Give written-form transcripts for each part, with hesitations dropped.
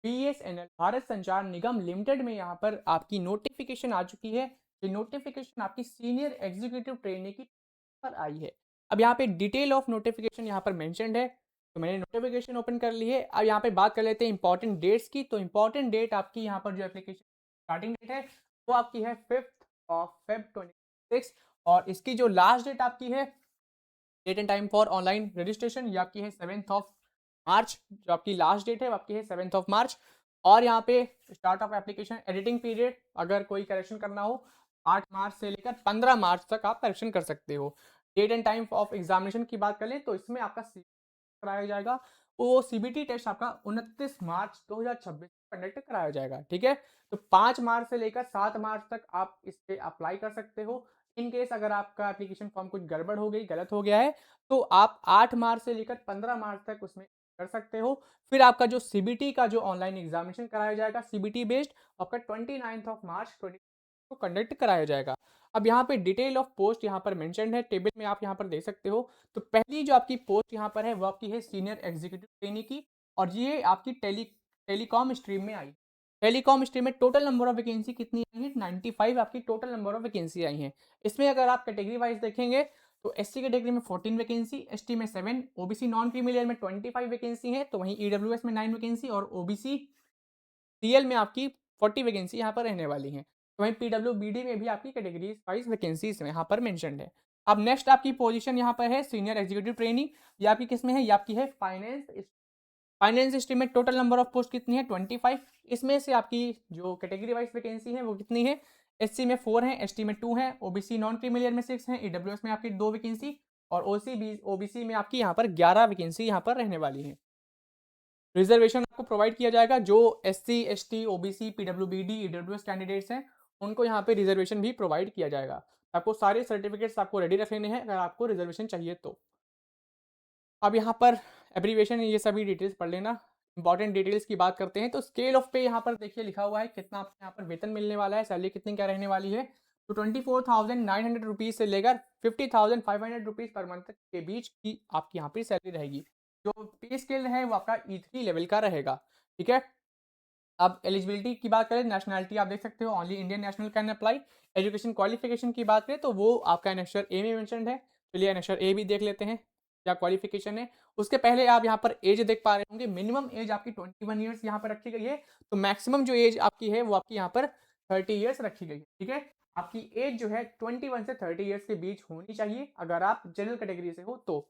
BSNL Bharat संचार निगम limited में यहाँ पर आपकी नोटिफिकेशन आ चुकी है। ये नोटिफिकेशन आपकी सीनियर एग्जीक्यूटिव ट्रेनी की पर आई है। अब यहाँ पे डिटेल ऑफ नोटिफिकेशन यहाँ पर मेंशन्ड है, तो मैंने नोटिफिकेशन ओपन कर ली है। अब यहाँ पे बात कर लेते हैं इंपॉर्टेंट डेट्स की। तो इंपॉर्टेंट डेट आपकी यहाँ पर जो एप्लीकेशन स्टार्टिंग डेट है वो आपकी है 5 Feb 2026 और इसकी जो लास्ट डेट आपकी है, date and time for online registration, ये आपकी है 7 मार्च। जो आपकी लास्ट डेट है वो आपकी है 7 मार्च। और यहाँ पे start of application editing period, अगर कोई करेक्शन करना हो 8 मार्च से लेकर 15 मार्च तक आप करेक्शन कर सकते हो। Date and time of examination की बात करें तो इसमें आपका कराया जाएगा, वो सीबीटी टेस्ट आपका 29 मार्च 2026 कंडक्ट कराया जाएगा। ठीक है, तो 5 मार्च से लेकर 7 मार्च तक आप इस पे अप्लाई कर सकते हो। इन केस अगर आपका एप्लीकेशन फॉर्म कुछ गड़बड़ हो गई, गलत हो गया है, तो आप 8 मार्च से लेकर 15 मार्च तक उसमें कर सकते हो। फिर आपका जो सीबीटी का जो ऑनलाइन एग्जामिनेशन कराया जाएगा सीबीटी बेस्ड, आपका 29 मार्च 20 को कंडक्ट कराया जाएगा। अब यहाँ पे डिटेल ऑफ पोस्ट यहाँ पर मेंशन्ड है, टेबल में आप यहाँ पर देख सकते हो। तो पहली जो आपकी पोस्ट यहाँ पर है वो आपकी है सीनियर एग्जीक्यूटिव ट्रेनी की, और ये आपकी टेलीकॉम स्ट्रीम में आई। टेलीकॉम स्ट्रीम में टोटल नंबर ऑफ वैकेंसी कितनी आई है, 95 आपकी टोटल नंबर ऑफ वैकेंसी आई हैं। इसमें अगर आप कैटेगरी वाइज देखेंगे तो एससी कैटेगरी में 14 वैकेंसी, एसटी में 7, ओबीसी नॉन क्रीमी में 25 वैकेंसी है, तो वहीं ईडब्ल्यूएस में 9 वैकेंसी और ओबीसी सीएल में आपकी 40 वैकेंसी यहाँ पर रहने वाली हैं। तो वहीं पीडब्ल्यूबीडी में भी आपकी कैटेगरीज वाइज वैकेंसीज यहाँ पर मेंशन्ड है। अब नेक्स्ट आपकी पोजीशन यहाँ पर है सीनियर एग्जीक्यूटिव ट्रेनी। ये आपकी किस में है, ये आपकी है फाइनेंस स्ट्रीम में टोटल नंबर ऑफ पोस्ट कितनी है, 25। इसमें से आपकी जो कैटेगरी वाइज वैकेंसी है वो कितनी है, एससी में 4 है, एसटी में 2 है, ओबीसी नॉन क्रीमी में 6 है, ईडब्ल्यूएस में आपकी 2 वैकेंसी और ओबीसी में आपकी यहाँ पर 11 वैकेंसी यहाँ पर रहने वाली है। रिजर्वेशन आपको प्रोवाइड किया जाएगा, जो SC ST OBC PWBD EWS candidates हैं उनको यहाँ पे रिजर्वेशन भी प्रोवाइड किया जाएगा। आपको सारे सर्टिफिकेट्स आपको रेडी रख लेने हैं अगर आपको रिजर्वेशन चाहिए तो। अब यहाँ पर एब्रीवेशन ये सभी डिटेल्स पढ़ लेना। इंपॉर्टेंट डिटेल्स की बात करते हैं तो स्केल ऑफ पे यहाँ पर देखिए लिखा हुआ है कितना आपको यहाँ पर वेतन मिलने वाला है, सैलरी कितनी क्या रहने वाली है। तो 24,900 रुपीज़ से लेकर 50,500 रुपीज़ पर मंथ के बीच की आपकी यहाँ पर सैलरी रहेगी। जो पे स्केल है वो आपका E3 लेवल का रहेगा। ठीक है, अब एलिजिबिलिटी की बात करें, नेशनलिटी आप देख सकते हो only Indian national can apply. Education qualification की बात करें तो वो आपका एनेक्सर ए में मेंशन्ड है। चलिए एनेक्सर ए भी देख लेते हैं क्या क्वालिफिकेशन है। उसके पहले आप यहाँ पर एज देख पा रहे होंगे, मिनिमम एज आपकी 21 ईयर्स यहाँ पर रखी गई है। तो मैक्सिमम जो एज आपकी है वो आपकी यहाँ पर 30 ईयर्स रखी गई है। ठीक है, आपकी एज जो है 21 से 30 ईयर्स के बीच होनी चाहिए अगर आप जनरल कैटेगरी से हो। तो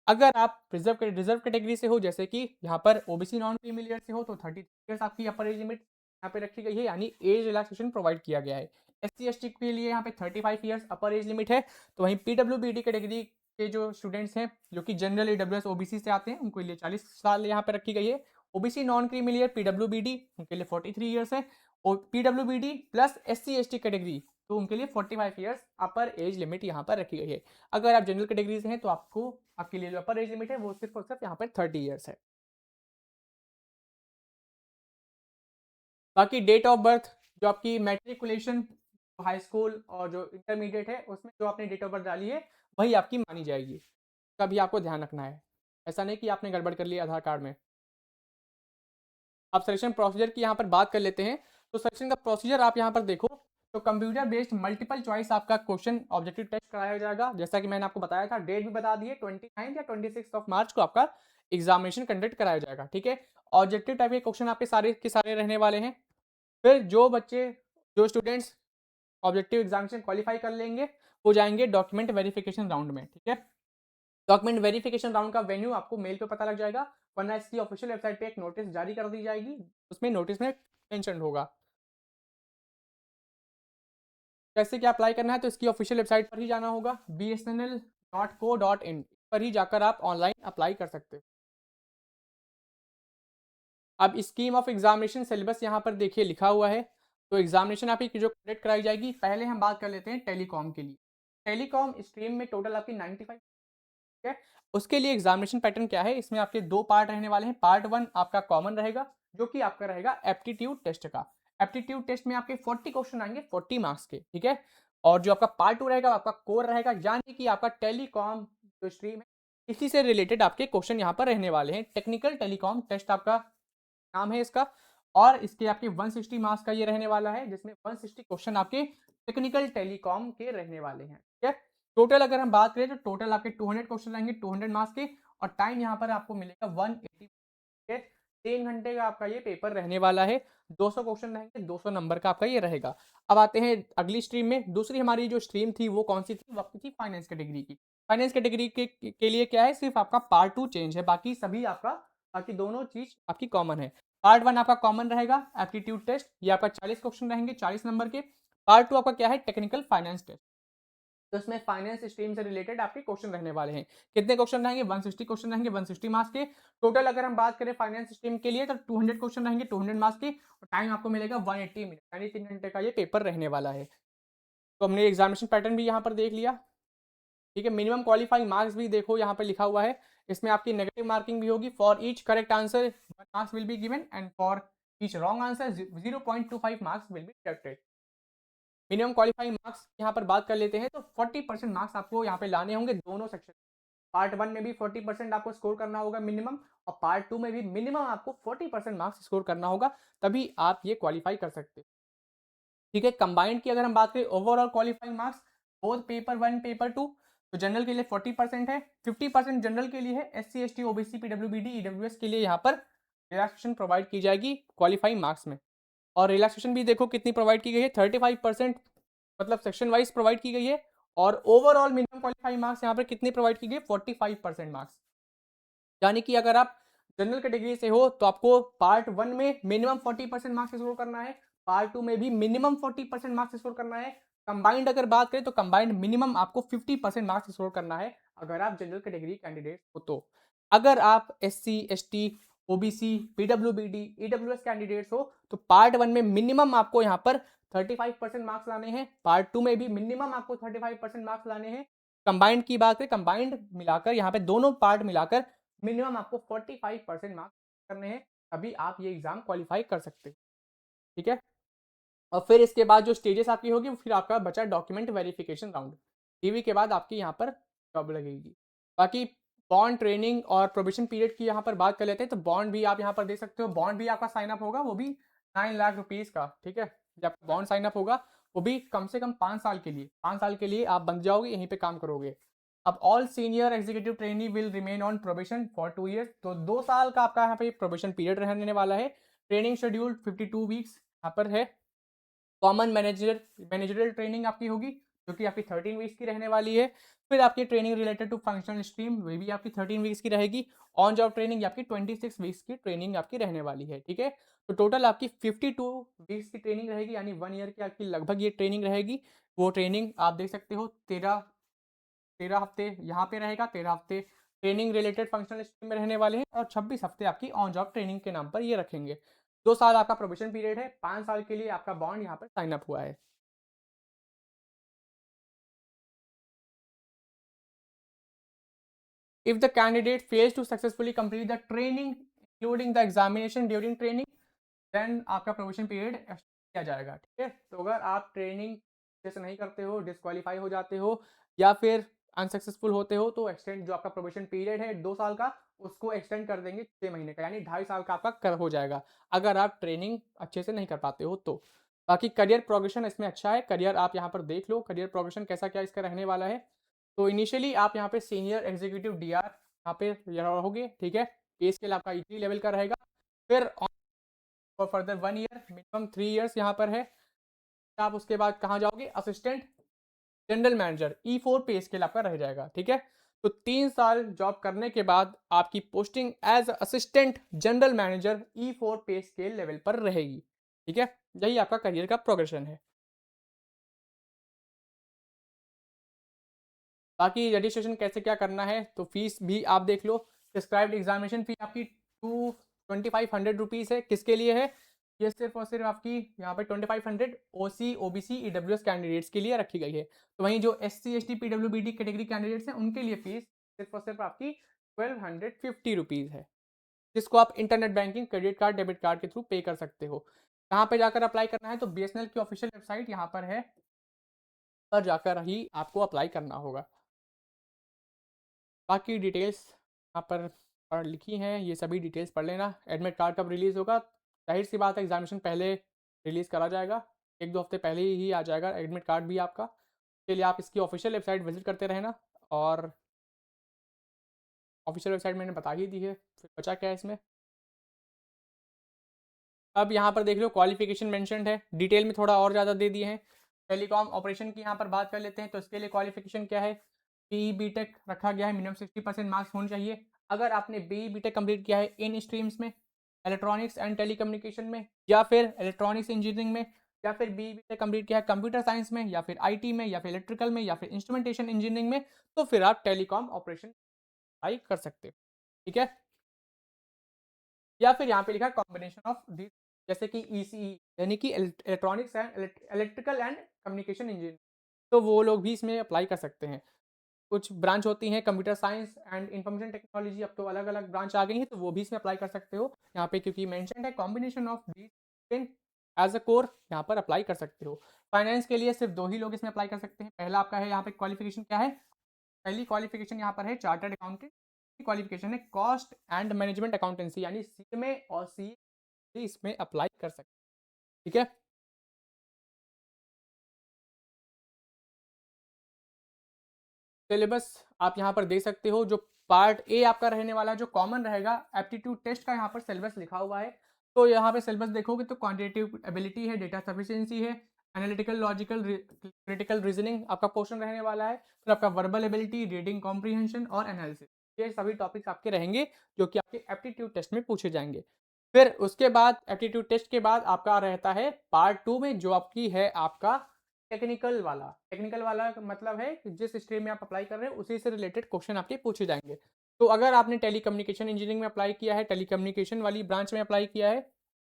अगर आप रिजर्व कैटेगरी से हो, जैसे कि यहाँ पर ओबीसी नॉन क्रीमी लेयर से हो, तो 30 ईयर्स आपकी अपर एज लिमिट यहाँ पे रखी गई है, यानी एज रिलैक्सेशन प्रोवाइड किया गया है। एससी एसटी के लिए यहाँ पे 35 ईयर्स अपर एज लिमिट है। तो वहीं पीडब्ल्यूबीडी कैटेगरी के जो स्टूडेंट्स हैं जो कि जनरल ईडब्ल्यूएस ओबीसी से आते हैं उनको लिए 40 साल यहाँ पे रखी गई है। OBC non creamy layer PWBD उनके लिए 43 ईयर्स है, और PWBD plus SC ST category तो उनके लिए 45 ईयर्स अपर एज लिमिट यहाँ पर रखी गई है। अगर आप जनरल कैटेगरी से हैं तो आपको आपके लिए जो अपर एज लिमिट है वो सिर्फ और सिर्फ यहाँ पर 30 ईयर्स है। बाकी डेट ऑफ बर्थ, जो आपकी मैट्रिकुलेशन हाई स्कूल और जो इंटरमीडिएट है उसमें जो आपने डेट ऑफ बर्थ डाली है वही आपकी मानी जाएगी। इसका भी आपको ध्यान रखना है, ऐसा नहीं कि आपने गड़बड़ कर लिया आधार कार्ड में। अब सिलेक्शन प्रोसीजर की यहाँ पर बात कर लेते हैं। तो सिलेक्शन का प्रोसीजर आप यहाँ पर देखो, तो कंप्यूटर बेस्ड मल्टीपल चॉइस आपका क्वेश्चन ऑब्जेक्टिव टेस्ट कराया जाएगा। जैसा कि मैंने आपको बताया था, डेट भी बता दी है, 29 या 26 मार्च को आपका एग्जामिनेशन कंडक्ट कराया जाएगा। ठीक है, ऑब्जेक्टिव टाइप के क्वेश्चन आपके सारे के सारे रहने वाले हैं। फिर जो स्टूडेंट्स ऑब्जेक्टिव एग्जामिनेशन क्वालिफाई कर लेंगे वो जाएंगे डॉक्यूमेंट वेरिफिकेशन राउंड में। ठीक है, डॉक्यूमेंट वेरिफिकेशन राउंड का वेन्यू आपको मेल पे पता लग जाएगा, वरना इसकी ऑफिशियल वेबसाइट पे एक नोटिस जारी कर दी जाएगी, उसमें नोटिस में मेंशन होगा कैसे क्या अप्लाई करना है। तो इसकी ऑफिशियल वेबसाइट पर ही जाना होगा, bsnl.co.in पर ही जाकर आप ऑनलाइन अप्लाई कर सकते हो। अब स्कीम ऑफ एग्जामिनेशन सिलेबस यहाँ पर देखिए लिखा हुआ है। तो एग्जामिनेशन आपकी जो कंडक्ट कराई जाएगी, पहले हम बात कर लेते हैं टेलीकॉम के लिए। टेलीकॉम स्ट्रीम में टोटल आपकी 95 है। उसके लिए एग्जामिनेशन पैटर्न क्या है, इसमें आपके 2 पार्ट रहने वाले हैं। पार्ट 1 आपका कॉमन रहेगा जो कि आपका रहेगा एप्टीट्यूड टेस्ट का। एप्टीट्यूड टेस्ट में आपके 40 क्वेश्चन आएंगे 40 मार्क्स के। ठीक है, और जो आपका पार्ट 2 रहेगा आपका कोर रहेगा, यानी कि आपका टेलीकॉम जो स्ट्रीम है इसी से रिलेटेड आपके क्वेश्चन यहाँ पर रहने वाले हैं। टेक्निकल टेलीकॉम टेस्ट आपका नाम है इसका, और इसके आपके 160 मार्क्स का ये रहने वाला है, जिसमें 160 क्वेश्चन आपके टेक्निकल टेलीकॉम के रहने वाले हैं। ठीक है, टोटल अगर हम बात करें तो टोटल आपके 200 क्वेश्चन रहेंगे 200 मार्क्स के, और टाइम यहाँ पर आपको मिलेगा 180। 3 घंटे का आपका ये पेपर रहने वाला है। 200 क्वेश्चन रहेंगे, 200 नंबर का आपका ये रहेगा। अब आते हैं अगली स्ट्रीम में। दूसरी हमारी जो स्ट्रीम थी वो कौन सी थी, वो आपकी थी फाइनेंस कैटेगरी की। फाइनेंस कैटेगरी के लिए क्या है, सिर्फ आपका पार्ट 2 चेंज है, बाकी सभी आपका, बाकी दोनों चीज आपकी कॉमन है। पार्ट 1 आपका कॉमन रहेगा एप्टीट्यूड टेस्ट, ये आपका 40 क्वेश्चन रहेंगे 40 नंबर के। पार्ट 2 आपका क्या है, टेक्निकल फाइनेंस टेस्ट, तो इसमें फाइनेंस स्ट्रीम से रिलेटेड आपके क्वेश्चन रहने वाले हैं। कितने क्वेश्चन रहेंगे, 160 क्वेश्चन रहेंगे 160 मार्क्स के। टोटल अगर हम बात करें फाइनेंस स्ट्रीम के लिए तो 200 क्वेश्चन रहेंगे 200 मार्क्स के, और टाइम आपको मिलेगा 180 मिनट, यानी 3 घंटे का ये पेपर रहने वाला है। तो हमने एग्जामिनेशन पैटर्न भी यहाँ पर देख लिया। ठीक है, मिनिमम क्वालिफाइंग मार्क्स भी देखो यहाँ पर लिखा हुआ है। इसमें आपकी नेगेटिव मार्किंग भी होगी। For each correct answer 1 marks will be given, and for each wrong answer 0.25 marks will be deducted. Minimum qualifying marks यहाँ पर बात कर लेते हैं तो 40% मार्क्स आपको यहाँ पे लाने होंगे दोनों सेक्शन। पार्ट 1 में भी 40% आपको स्कोर करना होगा मिनिमम, और पार्ट 2 में भी मिनिमम आपको 40% मार्क्स स्कोर करना होगा, तभी आप ये क्वालिफाई कर सकते हैं। ठीक है, कंबाइंड की अगर हम बात करें overall qualifying marks, both paper 1 paper 2, तो जनरल के लिए 40% है, 50% जनरल के लिए है। SC ST OBC PWBD EWS के लिए यहाँ पर रिलैक्सेशन प्रोवाइड की जाएगी क्वालिफाइंग मार्क्स में। और रिलैक्सेशन भी देखो कितनी प्रोवाइड की गई है, 35%, मतलब सेक्शन वाइज प्रोवाइड की गई है। और ओवरऑल मिनिमम क्वालिफाइंग मार्क्स यहाँ पर कितनी प्रोवाइड की गई, 45% मार्क्स। यानी कि अगर आप जनरल कैटेगरी से हो तो आपको पार्ट 1 में मिनिमम 40% मार्क्स स्कोर करना है, पार्ट 2 में भी मिनिमम 40% मार्क्स स्कोर करना है। कंबाइंड अगर बात करें तो कंबाइंड मिनिमम आपको 50% मार्क्स स्कोर करना है, अगर आप जनरल कैटेगरी कैंडिडेट हो तो। अगर आप SC ST OBC PWBD EWS candidates हो तो पार्ट 1 में मिनिमम आपको यहाँ पर 35% मार्क्स लाने हैं, पार्ट 2 में भी मिनिमम आपको 35% मार्क्स लाने हैं। कंबाइंड की बात करें, कंबाइंड मिलाकर यहाँ पे दोनों पार्ट मिलाकर मिनिमम आपको 45% मार्क्स करने हैं, तभी आप ये एग्जाम क्वालिफाई कर सकते हैं। ठीक है, और फिर इसके बाद जो स्टेजेस आपकी होगी, फिर आपका बचा डॉक्यूमेंट वेरिफिकेशन राउंड। DV के बाद आपकी यहाँ पर जॉब लगेगी। बाकी बॉन्ड, ट्रेनिंग और प्रोबेशन पीरियड की यहाँ पर बात कर लेते हैं, तो बॉन्ड भी आप यहाँ पर दे सकते हो। बॉन्ड भी आपका साइन अप होगा, वो भी 9 लाख रुपीज़ का। ठीक है, जब बॉन्ड साइन अप होगा वो भी कम से कम 5 साल के लिए, 5 साल के लिए आप बन जाओगे, यहीं पे काम करोगे। अब all senior executive trainee will remain on probation for 2 years, तो 2 साल का आपका यहाँ पे प्रोबेशन पीरियड रहने वाला है। ट्रेनिंग शेड्यूल 52 वीक्स यहाँ पर है। कॉमन मैनेजरियल ट्रेनिंग आपकी होगी, जो कि आपकी 13 वीक्स की रहने वाली है। फिर आपकी training related to functional stream, वे भी आपकी 13 वीक्स की रहेगी। ऑन जॉब ट्रेनिंग आपकी 26 वीक्स की ट्रेनिंग आपकी रहने वाली है। ठीक है, तो टोटल आपकी 52 वीक्स की ट्रेनिंग रहेगी, यानी 1 ईयर की आपकी लगभग ये ट्रेनिंग रहेगी। वो ट्रेनिंग आप देख सकते हो 13 हफ्ते यहाँ पे रहेगा, 13 हफ्ते ट्रेनिंग रिलेटेड फंक्शनल स्ट्रीम में रहने वाले हैं, और 26 हफ्ते आपकी ऑन जॉब ट्रेनिंग के नाम पर ये रखेंगे। 2 साल आपका प्रोबेशन पीरियड है, 5 साल के लिए आपका बॉन्ड यहाँ पर साइन अप हुआ है। If the candidate fails to successfully complete the training, including the examination during training, then आपका प्रोबेशन पीरियड एक्सटेंड किया जाएगा। ठीक है, तो अगर आप ट्रेनिंग जैसे नहीं करते हो, डिस्क्वालीफाई हो जाते हो, या फिर अनसक्सेसफुल होते हो, तो एक्सटेंड जो आपका प्रोबेशन पीरियड है 2 साल का, उसको एक्सटेंड कर देंगे 6 महीने का, यानी 2.5 साल का आपका कर हो जाएगा, अगर आप ट्रेनिंग अच्छे से नहीं कर पाते हो तो। बाकी करियर प्रोग्रेशन इसमें अच्छा है, करियर आप यहाँ पर देख लो, करियर प्रोग्रेशन कैसा क्या इसका रहने वाला है। तो इनिशियली आप यहाँ पे सीनियर एग्जीक्यूटिव DR यहाँ पे रहोगे। ठीक है, पे स्केल आपका E3 लेवल का रहेगा। फिर for further 1 year, minimum 3 years यहाँ पर है। आप उसके बाद कहाँ जाओगे, assistant general manager, E4 pay scale आपका रह जाएगा। ठीक है, तो 3 साल जॉब करने के बाद आपकी posting as assistant general manager E4 pay scale level पर रहेगी। ठीक है, यही आपका करियर का प्रोग्रेशन है। बाकी रजिस्ट्रेशन कैसे क्या करना है, तो फीस भी आप देख लो। प्रिस्क्राइब्ड एग्जामिनेशन फी आपकी 2500 रुपीज़ है। किसके लिए है, ये सिर्फ और सिर्फ आपकी यहाँ पे 2500 OC OBC EWS कैंडिडेट्स के लिए रखी गई है। तो वहीं जो SC ST PWBD category candidates हैं, उनके लिए फीस सिर्फ और सिर्फ आपकी 1250 रुपीज़ है, जिसको आप internet banking, credit card, debit card के थ्रू पे कर सकते हो। कहाँ पे जाकर अप्लाई करना है, तो BSNL की ऑफिशियल वेबसाइट यहाँ पर है, पर जाकर ही आपको अप्लाई करना होगा। बाकी डिटेल्स यहाँ पर लिखी हैं, ये सभी डिटेल्स पढ़ लेना। एडमिट कार्ड कब रिलीज़ होगा, ज़ाहिर सी बात है एग्ज़ामिनेशन पहले रिलीज़ करा जाएगा, 1-2 हफ्ते पहले ही आ जाएगा एडमिट कार्ड भी आपका। इसके लिए आप इसकी ऑफ़िशियल वेबसाइट विज़िट करते रहना, और ऑफ़िशियल वेबसाइट मैंने बता ही दी है, फिर बचा क्या है इसमें। अब यहाँ पर देख लो क्वालिफ़िकेशन मेंशन्ड है, डिटेल में थोड़ा और ज़्यादा दे दिए हैं। टेलीकॉम ऑपरेशन की यहाँ पर बात कर लेते हैं, तो इसके लिए क्वालिफ़िकेशन क्या है, बीई बीटेक रखा गया है, मिनिमम 60% मार्क्स होने चाहिए। अगर आपने बीई बीटेक कंप्लीट किया है इन स्ट्रीम्स में, इलेक्ट्रॉनिक्स एंड टेलीकम्युनिकेशन में, या फिर इलेक्ट्रॉनिक्स इंजीनियरिंग में, या फिर बीई बीटेक कंप्लीट किया है कंप्यूटर साइंस में, या फिर आईटी में, या फिर इलेक्ट्रिकल में, या फिर इंस्ट्रूमेंटेशन इंजीनियरिंग में, तो फिर आप टेलीकॉम ऑपरेशन अप्लाई कर सकते हो। ठीक है? या फिर यहाँ पे लिखा है कॉम्बिनेशन ऑफ दिस, जैसे कि ईसीई यानी कि electronics and electrical and communication engineering, तो वो लोग भी इसमें अप्लाई कर सकते हैं। कुछ ब्रांच होती हैं computer science and information technology, अब तो अलग अलग ब्रांच आ गई हैं, तो वो भी इसमें अप्लाई कर सकते हो। यहाँ पे क्योंकि मेंशन है combination of these in as a core, यहाँ पर अप्लाई कर सकते हो। फाइनेंस के लिए सिर्फ 2 ही लोग इसमें अप्लाई कर सकते हैं। पहला आपका है यहाँ पे क्वालिफिकेशन क्या है, पहली क्वालिफिकेशन यहाँ पर है चार्टर्ड अकाउंटेंट, क्वालिफिकेशन है कॉस्ट एंड मैनेजमेंट अकाउंटेंसी यानी सीएमए और सी इसमें अप्लाई कर सकते हैं। ठीक है? सिलेबस आप यहाँ पर देख सकते हो, जो पार्ट ए आपका रहने वाला है, जो कॉमन रहेगा, एप्टीट्यूड टेस्ट का यहाँ पर सिलेबस लिखा हुआ है। तो यहाँ पे सिलेबस देखोगे तो क्वांटिटेटिव एबिलिटी है, डेटा सफिशिएंसी है, एनालिटिकल लॉजिकल क्रिटिकल रीजनिंग आपका पोर्शन रहने वाला है, फिर आपका वर्बल एबिलिटी, रीडिंग कॉम्प्रीहेंशन और एनालिसिस, ये सभी टॉपिक्स आपके रहेंगे जो कि आपके एप्टीट्यूड टेस्ट में पूछे जाएंगे। फिर उसके बाद एप्टीट्यूड टेस्ट के बाद आपका रहता है पार्ट 2 में, जो आपकी है आपका टेक्निकल वाला का मतलब है कि जिस स्ट्रीम में आप अप्लाई कर रहे हैं उसी से रिलेटेड क्वेश्चन आपके पूछे जाएंगे। तो अगर आपने टेलीकम्युनिकेशन इंजीनियरिंग में अप्लाई किया है, टेलीकम्युनिकेशन वाली ब्रांच में अप्लाई किया है,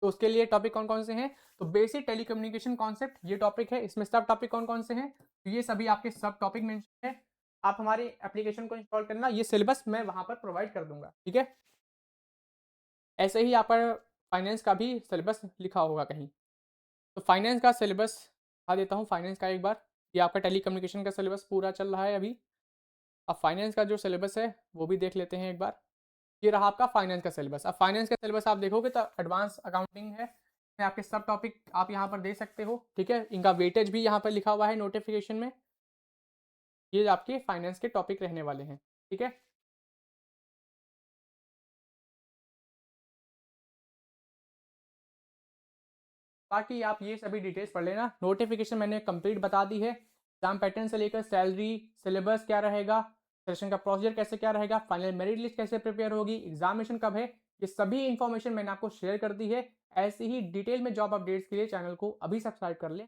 तो उसके लिए टॉपिक कौन कौन से हैं, तो बेसिक टेलीकम्युनिकेशन कॉन्सेप्ट ये टॉपिक है। इसमें सब टॉपिक कौन कौन से हैं, तो ये सभी आपके सब टॉपिक मेंशन है। आप हमारी एप्लीकेशन को इंस्टॉल करना, ये सिलेबस मैं वहां पर प्रोवाइड कर दूंगा। ठीक है? ऐसे ही यहाँ पर फाइनेंस का भी सिलेबस लिखा होगा कहीं, तो फाइनेंस का सिलेबस दिखा देता हूँ। फाइनेंस का एक बार, ये आपका टेलीकम्युनिकेशन का सिलेबस पूरा चल रहा है अभी। अब फाइनेंस का जो सिलेबस है वो भी देख लेते हैं एक बार। ये रहा आपका फाइनेंस का सिलेबस। अब फाइनेंस का सिलेबस आप देखोगे तो एडवांस अकाउंटिंग है, इसमें आपके सब टॉपिक आप यहाँ पर देख सकते हो। ठीक है? इनका वेटेज भी यहाँ पर लिखा हुआ है नोटिफिकेशन में। ये आपके फाइनेंस के टॉपिक रहने वाले हैं। ठीक है? बाकी आप ये सभी डिटेल्स पढ़ लेना। नोटिफिकेशन मैंने कंप्लीट बता दी है, एग्जाम पैटर्न से लेकर सैलरी, सिलेबस क्या रहेगा, सेशन का प्रोसीजर कैसे क्या रहेगा, फाइनल मेरिट लिस्ट कैसे प्रिपेयर होगी, एग्जामिनेशन कब है, ये सभी इंफॉर्मेशन मैंने आपको शेयर कर दी है। ऐसे ही डिटेल में जॉब अपडेट्स के लिए चैनल को अभी सब्सक्राइब कर लें।